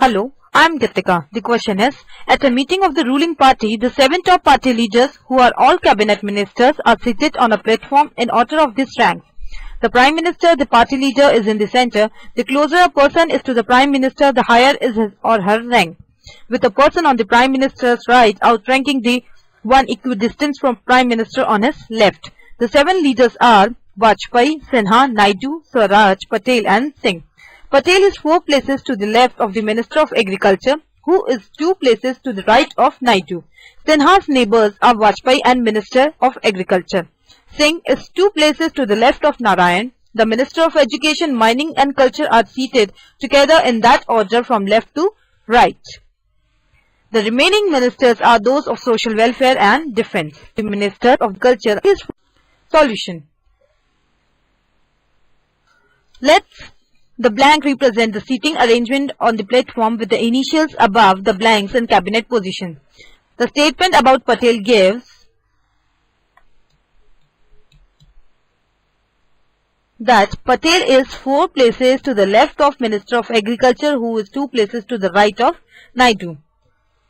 Hello, I'm Gitika. The question is, at a meeting of the ruling party, the 7 top party leaders, who are all cabinet ministers, are seated on a platform in order of this rank. The Prime Minister, the party leader, is in the center. The closer a person is to the Prime Minister, the higher is his or her rank, with a person on the Prime Minister's right outranking the one equidistant from Prime Minister on his left. The 7 leaders are Vajpayee, Sinha, Naidu, Swaraj, Patel and Singh. Patel is 4 places to the left of the Minister of Agriculture, who is 2 places to the right of Naidu. Sinha's neighbors are Vajpayee and Minister of Agriculture. Singh is 2 places to the left of Narayan. The Minister of Education, Mining and Culture are seated together in that order from left to right. The remaining ministers are those of Social Welfare and Defence. The Minister of Culture is solution. Let the blank represent the seating arrangement on the platform with the initials above the blanks in cabinet position. The statement about Patel gives that Patel is 4 places to the left of Minister of Agriculture, who is 2 places to the right of Naidu.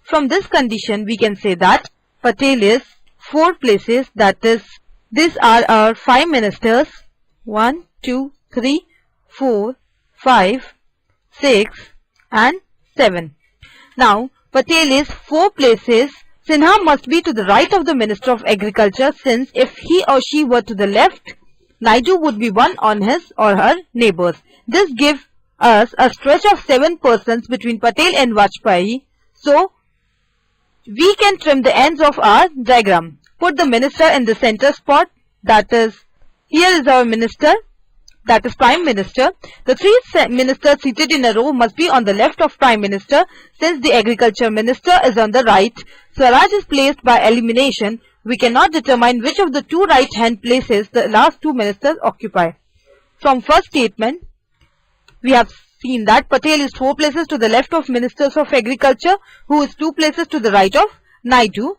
From this condition, we can say that Patel is 4 places, that is, these are our 5 ministers, 1, 2, 3, 4, 5, 6 and 7. Now, Patel is 4 places. Sinha must be to the right of the Minister of Agriculture, since if he or she were to the left, Naidu would be one on his or her neighbors. This gives us a stretch of 7 persons between Patel and Vajpayee. So, we can trim the ends of our diagram. Put the minister in the center spot, that is, here is our minister, that is Prime Minister. The 3 ministers seated in a row must be on the left of Prime Minister, since the Agriculture Minister is on the right. Swaraj is placed by elimination. We cannot determine which of the 2 right-hand places the last 2 ministers occupy. From first statement, we have seen that Patel is 4 places to the left of Ministers of Agriculture, who is 2 places to the right of Naidu.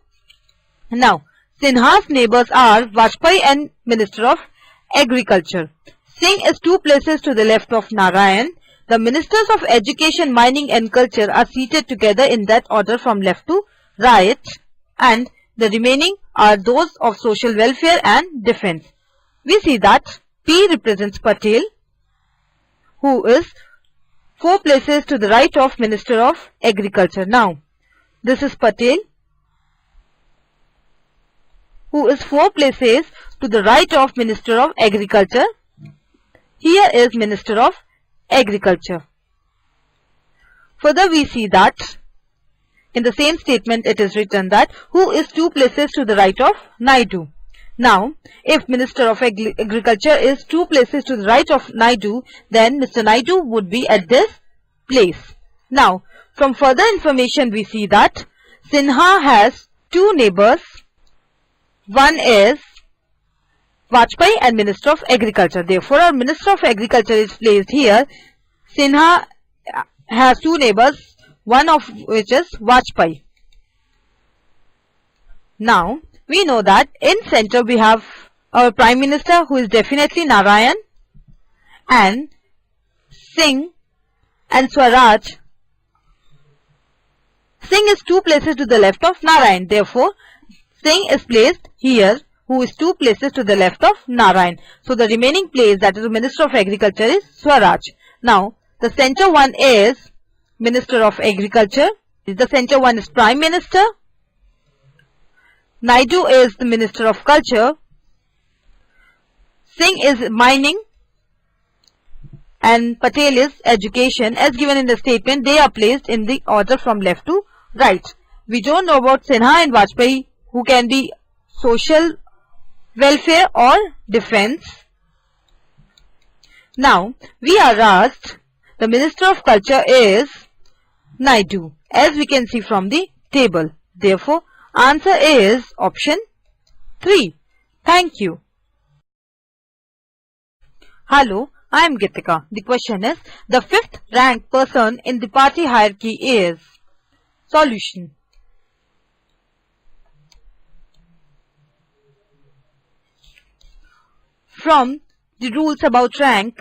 Now, Sinha's neighbors are Vajpayee and Minister of Agriculture. Singh is 2 places to the left of Narayan. The Ministers of Education, Mining and Culture are seated together in that order from left to right, and the remaining are those of Social Welfare and Defence. We see that P represents Patel, who is 4 places to the right of Minister of Agriculture. Now, this is Patel, who is 4 places to the right of Minister of Agriculture. Here is Minister of Agriculture. Further, we see that in the same statement it is written that who is 2 places to the right of Naidu. Now, if Minister of Agriculture is 2 places to the right of Naidu, then Mr. Naidu would be at this place. Now, from further information we see that Sinha has 2 neighbors. One is Vajpayee and Minister of Agriculture. Therefore, our Minister of Agriculture is placed here. Sinha has 2 neighbors, one of which is Vajpayee. Now, we know that in center we have our Prime Minister, who is definitely Narayan, and Singh and Swaraj. Singh is 2 places to the left of Narayan. Therefore, Singh is placed here, who is 2 places to the left of Narayan. So, the remaining place, that is the Minister of Agriculture, is Swaraj. Now, the center one is Minister of Agriculture. The center one is Prime Minister. Naidu is the Minister of Culture. Singh is Mining. And Patel is Education. As given in the statement, they are placed in the order from left to right. We don't know about Sinha and Vajpayee, who can be Social Welfare or Defence. Now, we are asked, the Minister of Culture is Naidu, as we can see from the table. Therefore, answer is option 3. Thank you. Hello, I am Gitika. The question is, the 5th ranked person in the party hierarchy is. Solution. From the rules about rank,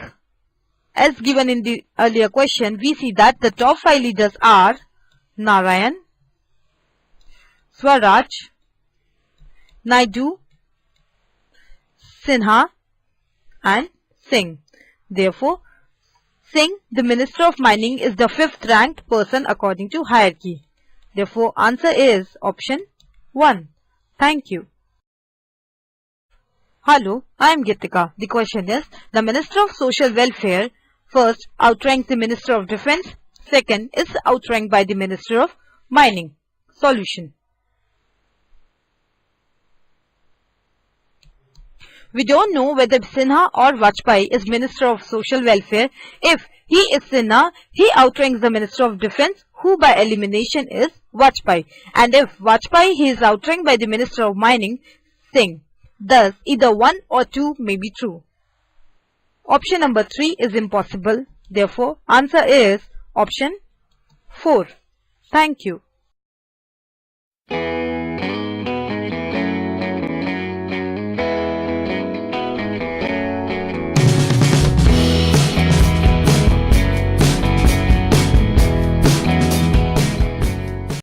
as given in the earlier question, we see that the top 5 leaders are Narayan, Swaraj, Naidu, Sinha and Singh. Therefore, Singh, the Minister of Mining, is the 5th ranked person according to hierarchy. Therefore, answer is option 1. Thank you. Hello, I am Gitika. The question is, the Minister of Social Welfare first outranks the Minister of Defence, second is outranked by the Minister of Mining. Solution. We don't know whether Sinha or Vajpayee is Minister of Social Welfare. If he is Sinha, he outranks the Minister of Defence, who by elimination is Vajpayee. And if Vajpayee, he is outranked by the Minister of Mining, Singh. Thus, either 1 or 2 may be true. Option number 3 is impossible. Therefore, answer is option 4. Thank you.